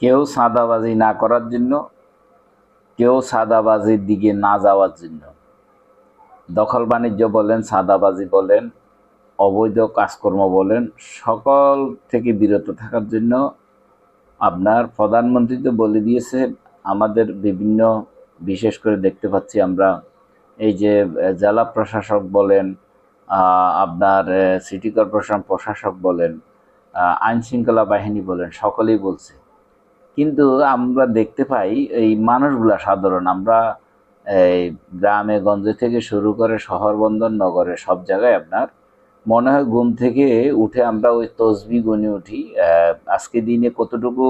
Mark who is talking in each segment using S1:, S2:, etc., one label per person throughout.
S1: কেউ চাঁদাবাজি না করার জন্য, কেউ চাঁদাবাজির দিকে না যাওয়ার জন্য। দখল বাণিজ্য বলেন, চাঁদাবাজি বলেন, অবৈধ কাজকর্ম বলেন, সকল থেকে বিরত থাকার জন্য আপনার প্রধানমন্ত্রী তো বলে দিয়েছে। আমাদের বিভিন্ন, বিশেষ করে দেখতে পাচ্ছি আমরা এই যে জেলা প্রশাসক বলেন, আপনার সিটি কর্পোরেশন প্রশাসক বলেন, আইন শৃঙ্খলা বাহিনী বলেন, সকলেই বলছে। কিন্তু আমরা দেখতে পাই এই মানুষগুলা সাধারণ, আমরা এই গ্রামে গঞ্জে থেকে শুরু করে শহর বন্দর নগরে সব জায়গায় আপনার মনে হয় ঘুম থেকে উঠে আমরা ওই তসবি গুনে উঠি, আজকে দিনে কতটুকু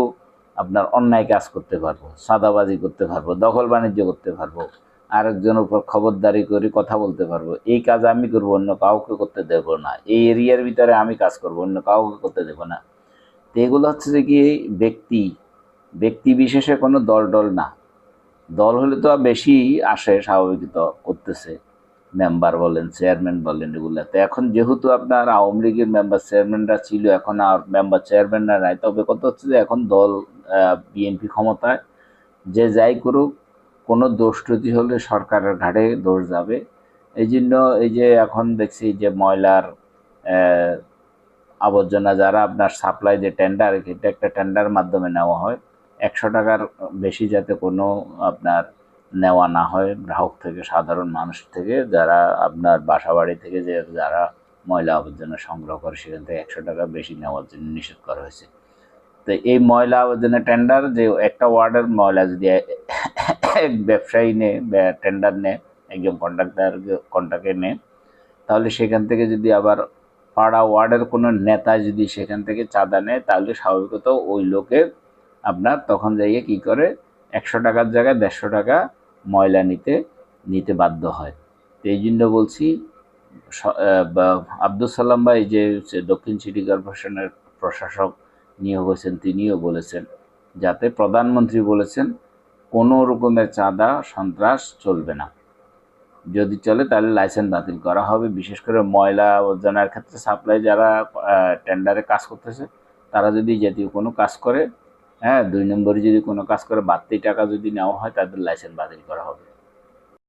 S1: আপনার অন্যায় কাজ করতে পারবো, চাঁদাবাজি করতে পারবো, দখল বাণিজ্য করতে পারবো, আরেকজনের উপর খবরদারি করে কথা বলতে পারবো, এই কাজ আমি করবো, অন্য কাউকে করতে দেব না, এই এরিয়ার ভিতরে আমি কাজ করবো, অন্য কাউকে করতে দেব না। তো এগুলো হচ্ছে যে কি ব্যক্তি ব্যক্তি বিশেষে কোনো দল টল না। দল হলে তো বেশি আসে, স্বাভাবিকত করতেছে মেম্বার বলেন, চেয়ারম্যান বলেন, এগুলাতে। এখন যেহেতু আপনার আওয়ামী লীগের মেম্বার চেয়ারম্যানরা ছিল, এখন আর মেম্বার চেয়ারম্যানরা নাই। তবে কথা হচ্ছে যে এখন দল বিএনপি ক্ষমতায়, যে যাই করুক কোনো দোষ ত্রুটি হলে সরকারের ঘাড়ে দোষ যাবে। এই জন্য এই যে এখন দেখছি যে ময়লার আবর্জনা যারা আপনার সাপ্লাই যে টেন্ডার, এটা একটা টেন্ডার মাধ্যমে নেওয়া হয়, 100 টাকার বেশি যাতে কোনো আপনার নেওয়া না হয় গ্রাহক থেকে, সাধারণ মানুষ থেকে, যারা আপনার বাসা বাড়ি থেকে যে যারা ময়লা আবর্জনা সংগ্রহ করে সেখান থেকে 100 টাকা বেশি নেওয়ার জন্য নিষেধ করা হয়েছে। তো এই ময়লা আবর্জনা টেন্ডার, যে একটা ওয়ার্ডের ময়লা যদি এক ব্যবসায়ী নেয়, টেন্ডার নেয়, একজন কন্ট্রাক্টে নেয়, তাহলে সেখান থেকে যদি আবার পাড়া ওয়ার্ডের কোনো নেতা যদি সেখান থেকে চাঁদা নেয়, তাহলে স্বাভাবিকত ওই লোকের আপনার তখন যাইয়ে কি করে 100 টাকার জায়গায় 150 টাকা ময়লা নিতে বাধ্য হয়। তো এই জন্য বলছি, আব্দুল সালাম ভাই যে দক্ষিণ সিটি কর্পোরেশনের প্রশাসক নিয়োগ হয়েছেন, তিনিও বলেছেন, যাতে প্রধানমন্ত্রী বলেছেন কোনো রকমের চাঁদা সন্ত্রাস চলবে না, যদি চলে তাহলে লাইসেন্স বাতিল করা হবে। বিশেষ করে ময়লা আবর্জনার ক্ষেত্রে সাপ্লাই যারা টেন্ডারে কাজ করতেছে, তারা যদি জাতীয় কোনো কাজ করে, হ্যাঁ, 2 নম্বরে যদি কোনো কাজ করে, বাড়তি টাকা যদি নেওয়া হয়, তাদের লাইসেন্স বাতিল করা হবে।